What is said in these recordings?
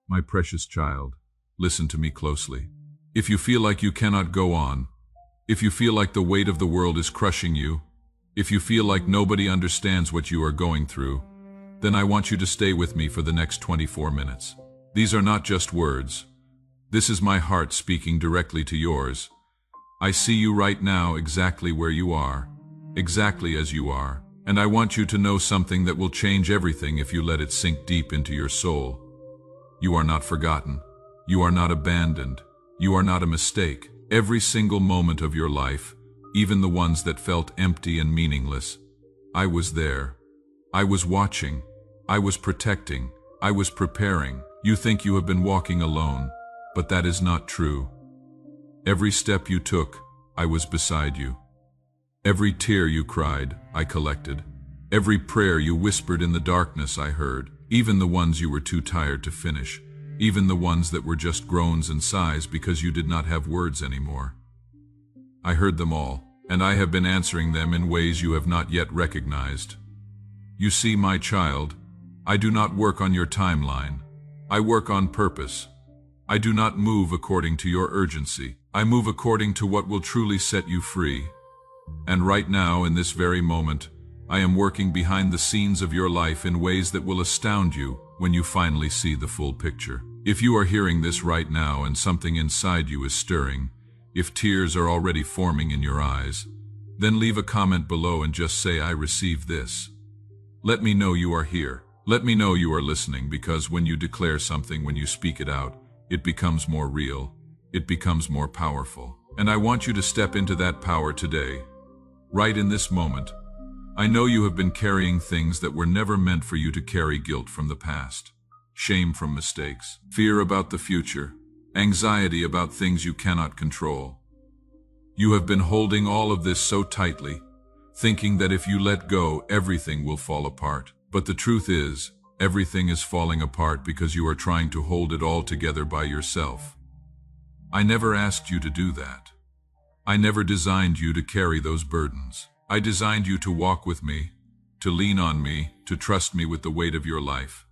My precious child, listen to me closely. If you feel like you cannot go on, if you feel like the weight of the world is crushing you, if you feel like nobody understands what you are going through, then I want you to stay with me for the next 24 minutes. These are not just words. This is my heart speaking directly to yours. I see you right now exactly where you are, exactly as you are, and I want you to know something that will change everything if you let it sink deep into your soul. You are not forgotten. You are not abandoned. You are not a mistake. Every single moment of your life, even the ones that felt empty and meaningless, I was there. I was watching. I was protecting. I was preparing. You think you have been walking alone, but that is not true. Every step you took, I was beside you. Every tear you cried, I collected. Every prayer you whispered in the darkness, I heard. Even the ones you were too tired to finish. Even the ones that were just groans and sighs because you did not have words anymore. I heard them all, and I have been answering them in ways you have not yet recognized. You see, my child, I do not work on your timeline. I work on purpose. I do not move according to your urgency. I move according to what will truly set you free. And right now, in this very moment, I am working behind the scenes of your life in ways that will astound you when you finally see the full picture. If you are hearing this right now and something inside you is stirring, if tears are already forming in your eyes, then leave a comment below and just say, I received this. Let me know you are here. Let me know you are listening, because when you declare something, when you speak it out, it becomes more real. It becomes more powerful. And I want you to step into that power today, right in this moment. I know you have been carrying things that were never meant for you to carry: guilt from the past, shame from mistakes, fear about the future, anxiety about things you cannot control. You have been holding all of this so tightly, thinking that if you let go, everything will fall apart. But the truth is, everything is falling apart because you are trying to hold it all together by yourself. I never asked you to do that. I never designed you to carry those burdens. I designed you to walk with me, to lean on me, to trust me with the weight of your life.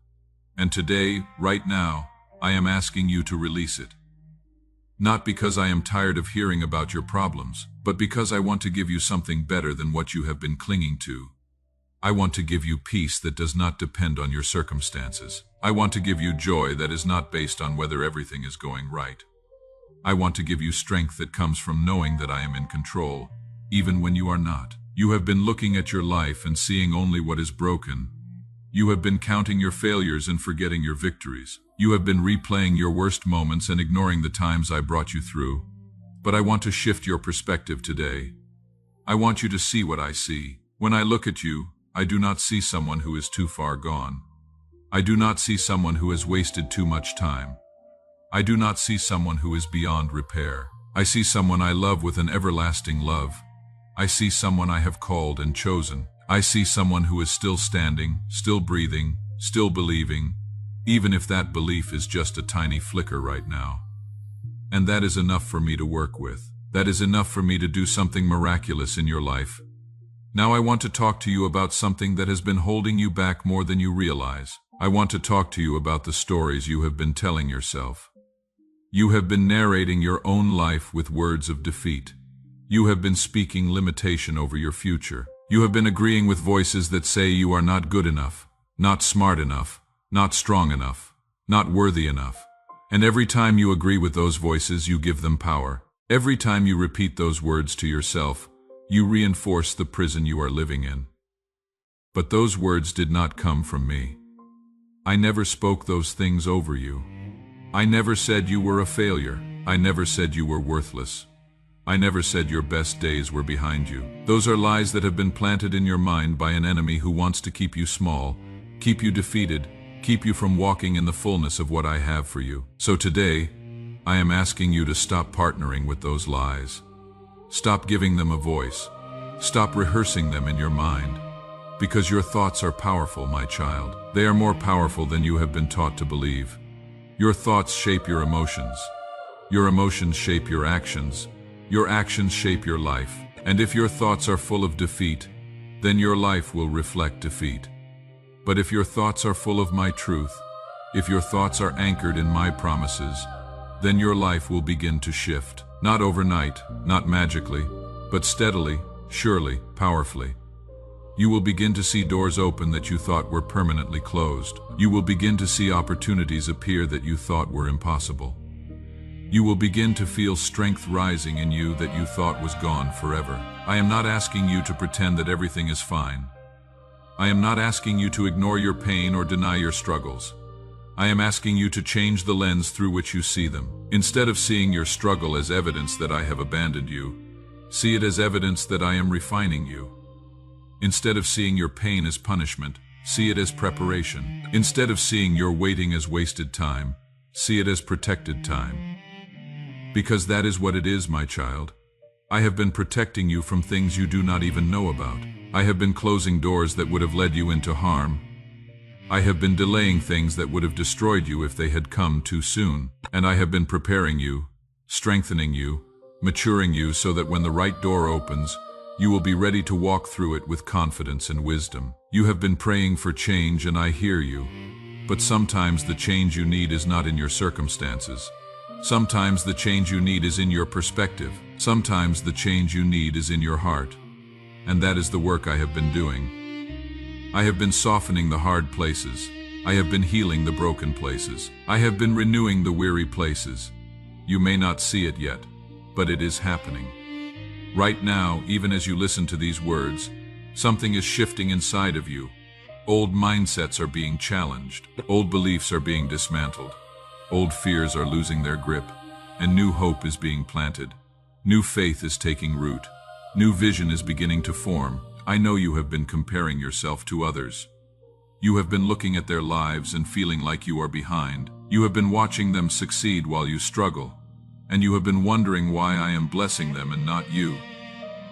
And today, right now, I am asking you to release it. Not because I am tired of hearing about your problems, but because I want to give you something better than what you have been clinging to. I want to give you peace that does not depend on your circumstances. I want to give you joy that is not based on whether everything is going right. I want to give you strength that comes from knowing that I am in control, even when you are not. You have been looking at your life and seeing only what is broken. You have been counting your failures and forgetting your victories. You have been replaying your worst moments and ignoring the times I brought you through. But I want to shift your perspective today. I want you to see what I see. When I look at you, I do not see someone who is too far gone. I do not see someone who has wasted too much time. I do not see someone who is beyond repair. I see someone I love with an everlasting love. I see someone I have called and chosen. I see someone who is still standing, still breathing, still believing, even if that belief is just a tiny flicker right now. And that is enough for me to work with. That is enough for me to do something miraculous in your life. Now I want to talk to you about something that has been holding you back more than you realize. I want to talk to you about the stories you have been telling yourself. You have been narrating your own life with words of defeat. You have been speaking limitation over your future. You have been agreeing with voices that say you are not good enough, not smart enough, not strong enough, not worthy enough. And every time you agree with those voices, you give them power. Every time you repeat those words to yourself, you reinforce the prison you are living in. But those words did not come from me. I never spoke those things over you. I never said you were a failure. I never said you were worthless. I never said your best days were behind you. Those are lies that have been planted in your mind by an enemy who wants to keep you small, keep you defeated, keep you from walking in the fullness of what I have for you. So today, I am asking you to stop partnering with those lies. Stop giving them a voice. Stop rehearsing them in your mind. Because your thoughts are powerful, my child. They are more powerful than you have been taught to believe. Your thoughts shape your emotions. Your emotions shape your actions. Your actions shape your life. And if your thoughts are full of defeat, then your life will reflect defeat. But if your thoughts are full of my truth, If your thoughts are anchored in my promises, then your life will begin to shift. Not overnight, not magically, but steadily, surely, powerfully. You will begin to see doors open that you thought were permanently closed. You will begin to see opportunities appear that you thought were impossible. You will begin to feel strength rising in you that you thought was gone forever. I am not asking you to pretend that everything is fine. I am not asking you to ignore your pain or deny your struggles. I am asking you to change the lens through which you see them. Instead of seeing your struggle as evidence that I have abandoned you, see it as evidence that I am refining you. Instead of seeing your pain as punishment, see it as preparation. Instead of seeing your waiting as wasted time, see it as protected time. Because that is what it is, my child. I have been protecting you from things you do not even know about. I have been closing doors that would have led you into harm. I have been delaying things that would have destroyed you if they had come too soon. And I have been preparing you, strengthening you, maturing you so that when the right door opens, you will be ready to walk through it with confidence and wisdom. You have been praying for change, and I hear you. But sometimes the change you need is not in your circumstances. Sometimes the change you need is in your perspective. Sometimes the change you need is in your heart. And that is the work I have been doing. I have been softening the hard places. I have been healing the broken places. I have been renewing the weary places. You may not see it yet, but it is happening. Right now, even as you listen to these words, something is shifting inside of you. Old mindsets are being challenged. Old beliefs are being dismantled. Old fears are losing their grip, and new hope is being planted. New faith is taking root. New vision is beginning to form. I know you have been comparing yourself to others. You have been looking at their lives and feeling like you are behind. You have been watching them succeed while you struggle. And you have been wondering why I am blessing them and not you.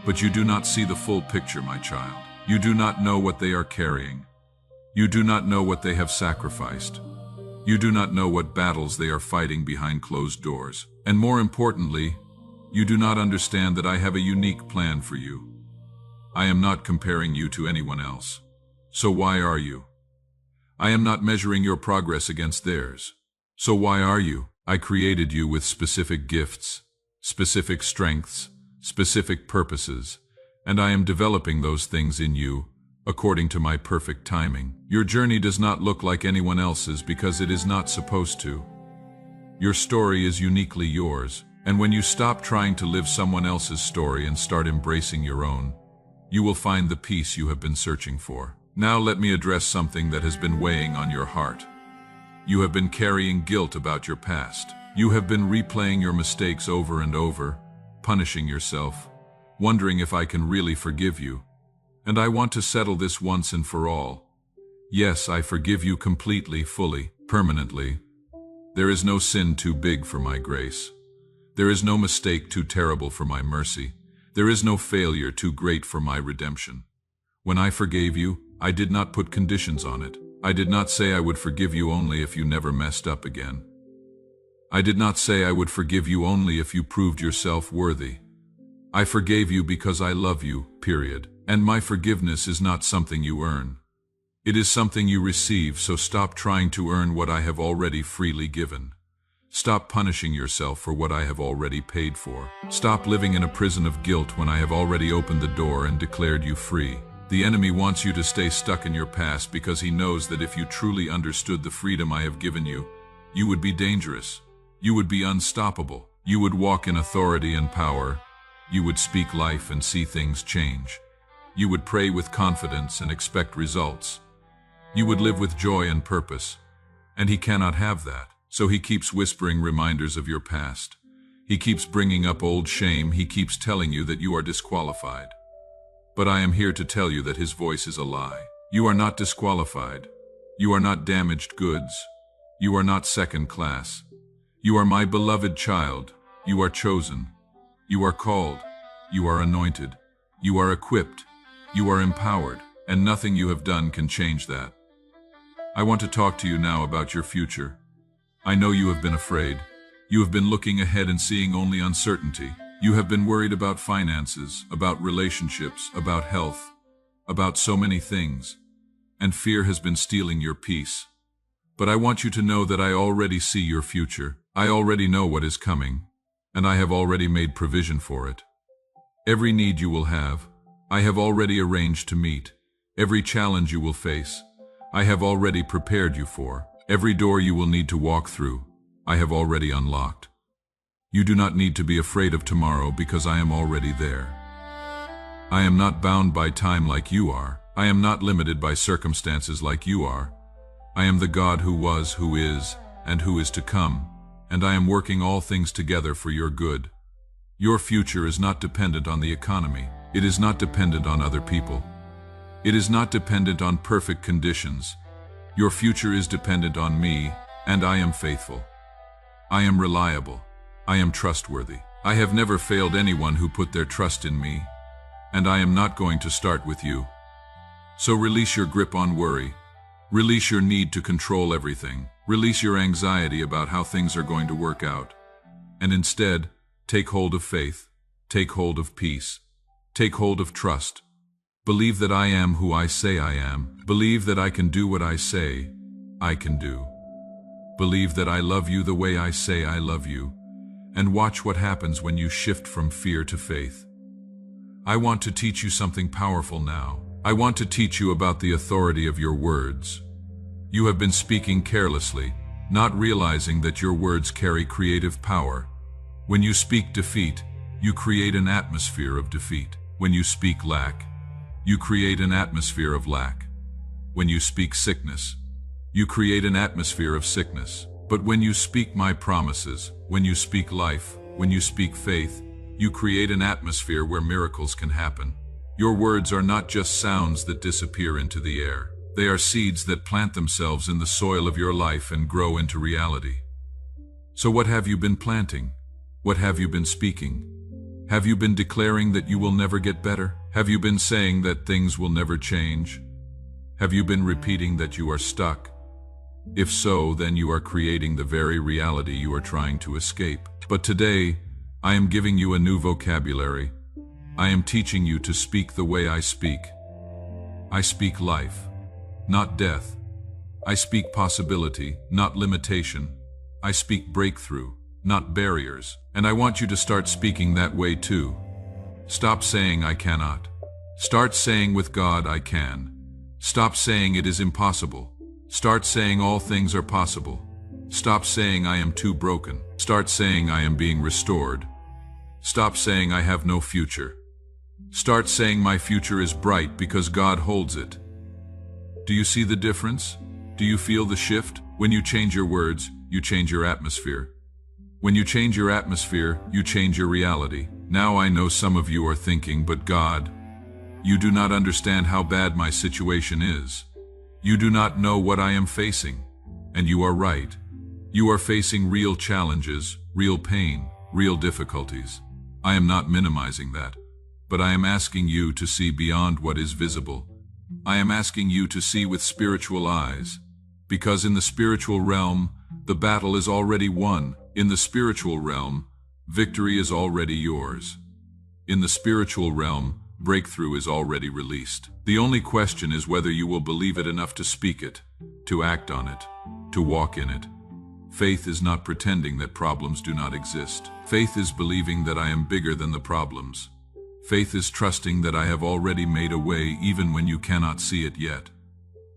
But you do not see the full picture, my child. You do not know what they are carrying. You do not know what they have sacrificed. You do not know what battles they are fighting behind closed doors. And more importantly, you do not understand that I have a unique plan for you. I am not comparing you to anyone else. So why are you? I am not measuring your progress against theirs. So why are you? I created you with specific gifts, specific strengths, specific purposes, and I am developing those things in you according to my perfect timing. Your journey does not look like anyone else's because it is not supposed to. Your story is uniquely yours, and when you stop trying to live someone else's story and start embracing your own, you will find the peace you have been searching for. Now let me address something that has been weighing on your heart. You have been carrying guilt about your past. You have been replaying your mistakes over and over, punishing yourself, wondering if I can really forgive you. And I want to settle this once and for all. Yes, I forgive you completely, fully, permanently. There is no sin too big for my grace. There is no mistake too terrible for my mercy. There is no failure too great for my redemption. When I forgave you, I did not put conditions on it. I did not say I would forgive you only if you never messed up again. I did not say I would forgive you only if you proved yourself worthy. I forgave you because I love you, period. And my forgiveness is not something you earn. It is something you receive, so stop trying to earn what I have already freely given. Stop punishing yourself for what I have already paid for. Stop living in a prison of guilt when I have already opened the door and declared you free. The enemy wants you to stay stuck in your past because he knows that if you truly understood the freedom I have given you, you would be dangerous. You would be unstoppable. You would walk in authority and power. You would speak life and see things change. You would pray with confidence and expect results. You would live with joy and purpose. And he cannot have that. So he keeps whispering reminders of your past. He keeps bringing up old shame. He keeps telling you that you are disqualified. But I am here to tell you that his voice is a lie. You are not disqualified. You are not damaged goods. You are not second class. You are my beloved child. You are chosen. You are called. You are anointed. You are equipped. You are empowered. And nothing you have done can change that. I want to talk to you now about your future. I know you have been afraid. You have been looking ahead and seeing only uncertainty. You have been worried about finances, about relationships, about health, about so many things. And fear has been stealing your peace. But I want you to know that I already see your future. I already know what is coming, and I have already made provision for it. Every need you will have, I have already arranged to meet. Every challenge you will face, I have already prepared you for. Every door you will need to walk through, I have already unlocked. You do not need to be afraid of tomorrow because I am already there. I am not bound by time like you are. I am not limited by circumstances like you are. I am the God who was, who is, and who is to come, and I am working all things together for your good. Your future is not dependent on the economy. It is not dependent on other people. It is not dependent on perfect conditions. Your future is dependent on me, and I am faithful. I am reliable. I am trustworthy. I have never failed anyone who put their trust in me, and I am not going to start with you. So release your grip on worry. Release your need to control everything. Release your anxiety about how things are going to work out. And instead, take hold of faith. Take hold of peace. Take hold of trust. Believe that I am who I say I am. Believe that I can do what I say I can do. Believe that I love you the way I say I love you. And watch what happens when you shift from fear to faith. I want to teach you something powerful now. I want to teach you about the authority of your words. You have been speaking carelessly, not realizing that your words carry creative power. When you speak defeat, you create an atmosphere of defeat. When you speak lack, you create an atmosphere of lack. When you speak sickness, you create an atmosphere of sickness. But when you speak my promises, when you speak life, when you speak faith, you create an atmosphere where miracles can happen. Your words are not just sounds that disappear into the air. They are seeds that plant themselves in the soil of your life and grow into reality. So what have you been planting? What have you been speaking? Have you been declaring that you will never get better? Have you been saying that things will never change? Have you been repeating that you are stuck? If so, then you are creating the very reality you are trying to escape. But today, I am giving you a new vocabulary. I am teaching you to speak the way I speak. I speak life, not death. I speak possibility, not limitation. I speak breakthrough, not barriers. And I want you to start speaking that way too. Stop saying I cannot. Start saying with God I can. Stop saying it is impossible. Start saying all things are possible. Stop saying I am too broken. Start saying I am being restored. Stop saying I have no future. Start saying my future is bright because God holds it. Do you see the difference? Do you feel the shift? When you change your words, you change your atmosphere. When you change your atmosphere, you change your reality. Now I know some of you are thinking, but God, you do not understand how bad my situation is. You do not know what I am facing. And you are right. You are facing real challenges, real pain, real difficulties. I am not minimizing that, but I am asking you to see beyond what is visible. I am asking you to see with spiritual eyes, because in the spiritual realm, the battle is already won. In the spiritual realm, victory is already yours. In the spiritual realm, breakthrough is already released. The only question is whether you will believe it enough to speak it, to act on it, to walk in it. Faith is not pretending that problems do not exist. Faith is believing that I am bigger than the problems. Faith is trusting that I have already made a way even when you cannot see it yet.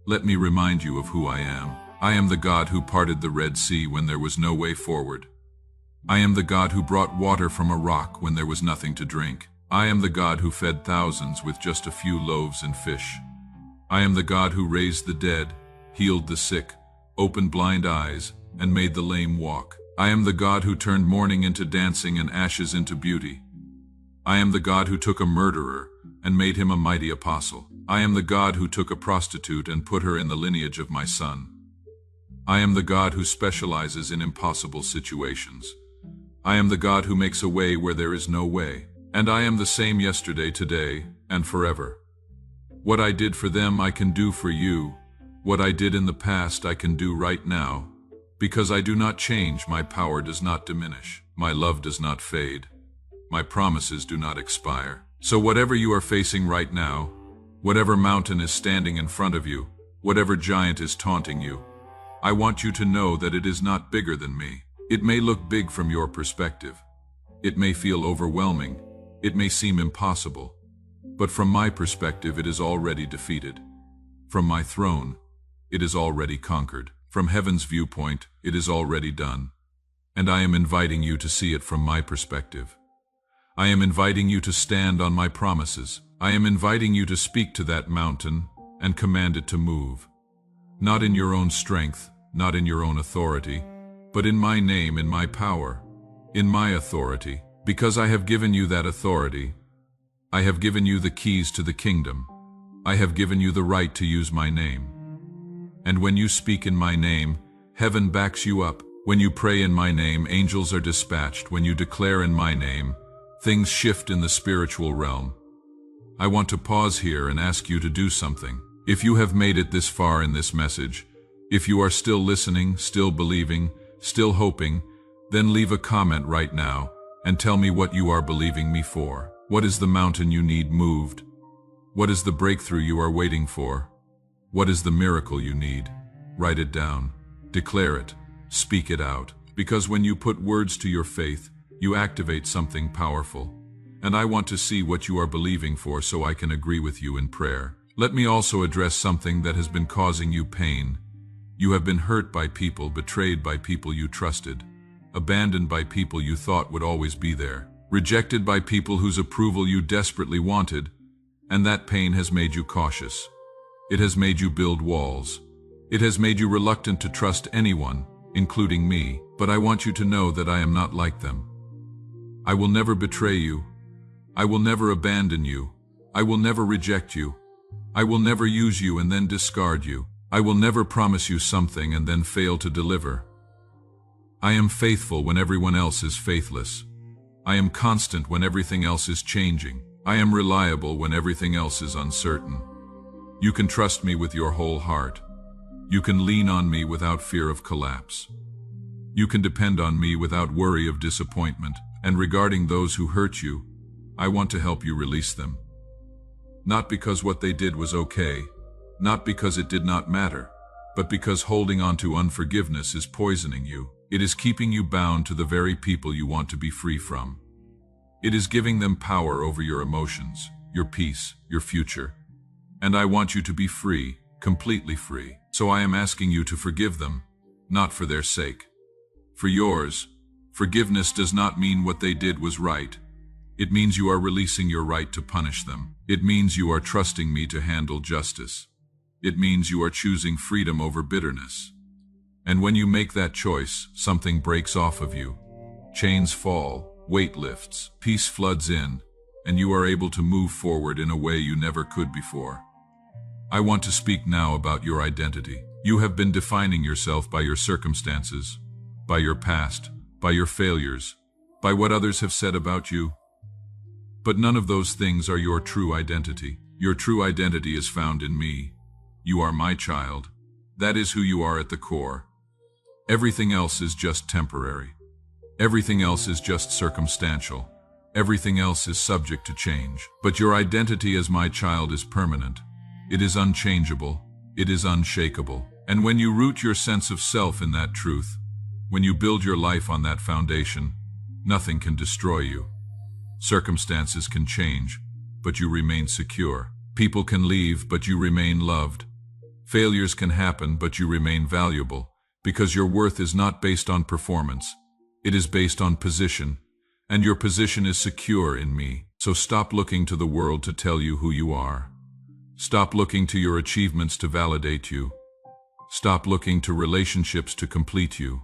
Let me remind you of who I am. I am the God who parted the Red Sea when there was no way forward. I am the God who brought water from a rock when there was nothing to drink. I am the God who fed thousands with just a few loaves and fish. I am the God who raised the dead, healed the sick, opened blind eyes, and made the lame walk. I am the God who turned mourning into dancing and ashes into beauty. I am the God who took a murderer and made him a mighty apostle. I am the God who took a prostitute and put her in the lineage of my son. I am the God who specializes in impossible situations. I am the God who makes a way where there is no way. And I am the same yesterday, today, and forever. What I did for them I can do for you. What I did in the past I can do right now. Because I do not change, my power does not diminish. My love does not fade. My promises do not expire. So whatever you are facing right now, whatever mountain is standing in front of you, whatever giant is taunting you, I want you to know that it is not bigger than me. It may look big from your perspective. It may feel overwhelming. It may seem impossible. But from my perspective, it is already defeated. From my throne, it is already conquered. From heaven's viewpoint, it is already done. And I am inviting you to see it from my perspective. I am inviting you to stand on my promises. I am inviting you to speak to that mountain and command it to move. Not in your own strength, not in your own authority, but in my name, in my power, in my authority. Because I have given you that authority, I have given you the keys to the kingdom. I have given you the right to use my name. And when you speak in my name, heaven backs you up. When you pray in my name, angels are dispatched. When you declare in my name, things shift in the spiritual realm. I want to pause here and ask you to do something. If you have made it this far in this message, if you are still listening, still believing, still hoping, then leave a comment right now and tell me what you are believing me for. What is the mountain you need moved? What is the breakthrough you are waiting for? What is the miracle you need? Write it down. Declare it. Speak it out. Because when you put words to your faith, you activate something powerful. And I want to see what you are believing for so I can agree with you in prayer. Let me also address something that has been causing you pain. You have been hurt by people, betrayed by people you trusted, abandoned by people you thought would always be there, rejected by people whose approval you desperately wanted, and that pain has made you cautious. It has made you build walls. It has made you reluctant to trust anyone, including me, but I want you to know that I am not like them. I will never betray you. I will never abandon you. I will never reject you. I will never use you and then discard you. I will never promise you something and then fail to deliver. I am faithful when everyone else is faithless. I am constant when everything else is changing. I am reliable when everything else is uncertain. You can trust me with your whole heart. You can lean on me without fear of collapse. You can depend on me without worry of disappointment. And regarding those who hurt you, I want to help you release them. Not because what they did was okay, not because it did not matter, but because holding on to unforgiveness is poisoning you. It is keeping you bound to the very people you want to be free from. It is giving them power over your emotions, your peace, your future. And I want you to be free, completely free. So I am asking you to forgive them, not for their sake. For yours, forgiveness does not mean what they did was right. It means you are releasing your right to punish them. It means you are trusting me to handle justice. It means you are choosing freedom over bitterness. And when you make that choice, something breaks off of you. Chains fall, weight lifts, peace floods in, and you are able to move forward in a way you never could before. I want to speak now about your identity. You have been defining yourself by your circumstances, by your past, by your failures, by what others have said about you. But none of those things are your true identity. Your true identity is found in me. You are my child. That is who you are at the core. Everything else is just temporary. Everything else is just circumstantial. Everything else is subject to change. But your identity as my child is permanent. It is unchangeable. It is unshakable. And when you root your sense of self in that truth, when you build your life on that foundation, nothing can destroy you. Circumstances can change, but you remain secure. People can leave, but you remain loved. Failures can happen, but you remain valuable, because your worth is not based on performance. It is based on position, and your position is secure in me. So stop looking to the world to tell you who you are. Stop looking to your achievements to validate you. Stop looking to relationships to complete you.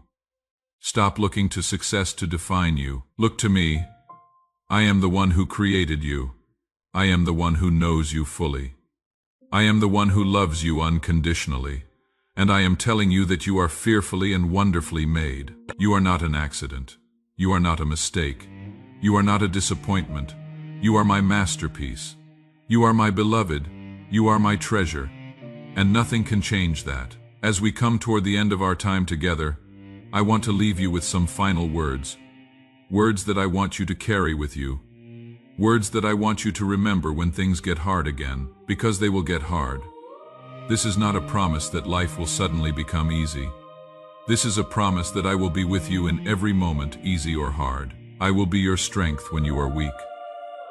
Stop looking to success to define you. Look to me. I am the one who created you. I am the one who knows you fully. I am the one who loves you unconditionally. And I am telling you that you are fearfully and wonderfully made. You are not an accident. You are not a mistake. You are not a disappointment. You are my masterpiece. You are my beloved. You are my treasure. And nothing can change that. As we come toward the end of our time together, I want to leave you with some final words. Words that I want you to carry with you. Words that I want you to remember when things get hard again, because they will get hard. This is not a promise that life will suddenly become easy. This is a promise that I will be with you in every moment, easy or hard. I will be your strength when you are weak.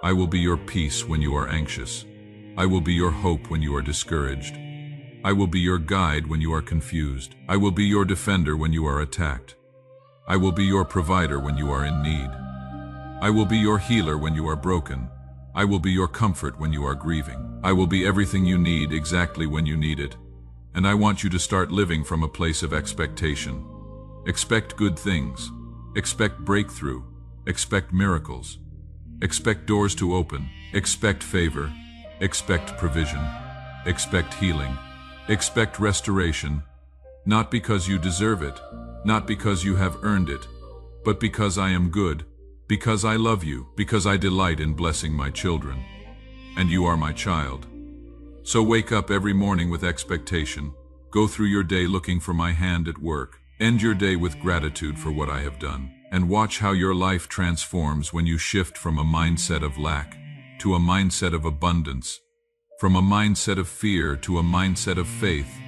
I will be your peace when you are anxious. I will be your hope when you are discouraged. I will be your guide when you are confused. I will be your defender when you are attacked. I will be your provider when you are in need. I will be your healer when you are broken. I will be your comfort when you are grieving. I will be everything you need exactly when you need it. And I want you to start living from a place of expectation. Expect good things. Expect breakthrough. Expect miracles. Expect doors to open. Expect favor. Expect provision. Expect healing. Expect restoration. Not because you deserve it, not because you have earned it, but because I am good, because I love you, because I delight in blessing my children. And you are my child. So wake up every morning with expectation. Go through your day looking for my hand at work. End your day with gratitude for what I have done. And watch how your life transforms when you shift from a mindset of lack to a mindset of abundance, from a mindset of fear to a mindset of faith,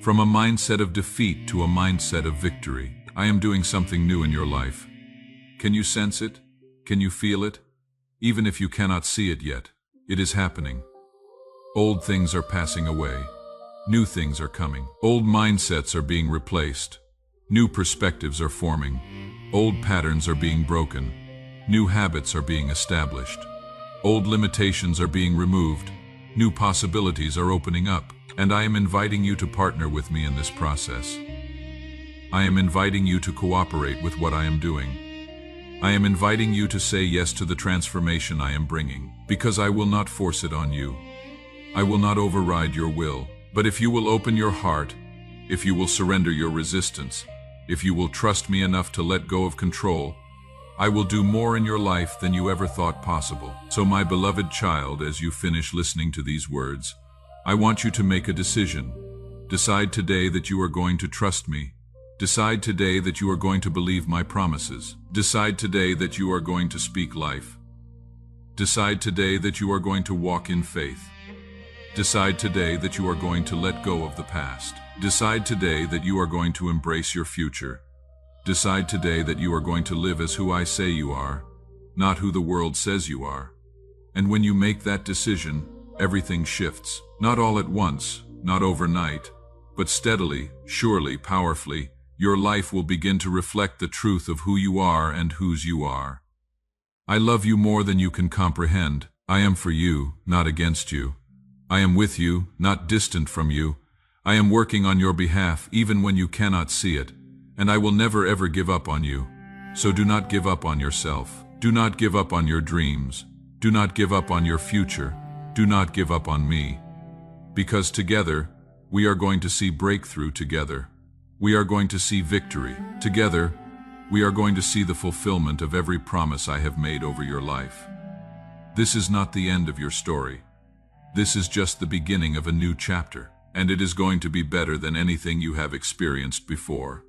from a mindset of defeat to a mindset of victory. I am doing something new in your life. Can you sense it? Can you feel it? Even if you cannot see it yet, it is happening. Old things are passing away. New things are coming. Old mindsets are being replaced. New perspectives are forming. Old patterns are being broken. New habits are being established. Old limitations are being removed. New possibilities are opening up. And I am inviting you to partner with me in this process. I am inviting you to cooperate with what I am doing. I am inviting you to say yes to the transformation I am bringing, because I will not force it on you. I will not override your will, but if you will open your heart, if you will surrender your resistance, if you will trust me enough to let go of control, I will do more in your life than you ever thought possible. So my beloved child, as you finish listening to these words, I want you to make a decision. Decide today that you are going to trust me. Decide today that you are going to believe my promises. Decide today that you are going to speak life. Decide today that you are going to walk in faith. Decide today that you are going to let go of the past. Decide today that you are going to embrace your future. Decide today that you are going to live as who I say you are, not who the world says you are. And when you make that decision, everything shifts. Not all at once, not overnight, but steadily, surely, powerfully, your life will begin to reflect the truth of who you are and whose you are. I love you more than you can comprehend. I am for you, not against you. I am with you, not distant from you. I am working on your behalf even when you cannot see it, and I will never ever give up on you. So do not give up on yourself. Do not give up on your dreams. Do not give up on your future. Do not give up on me. Because together, we are going to see breakthrough together. We are going to see victory. Together, we are going to see the fulfillment of every promise I have made over your life. This is not the end of your story. This is just the beginning of a new chapter, and it is going to be better than anything you have experienced before.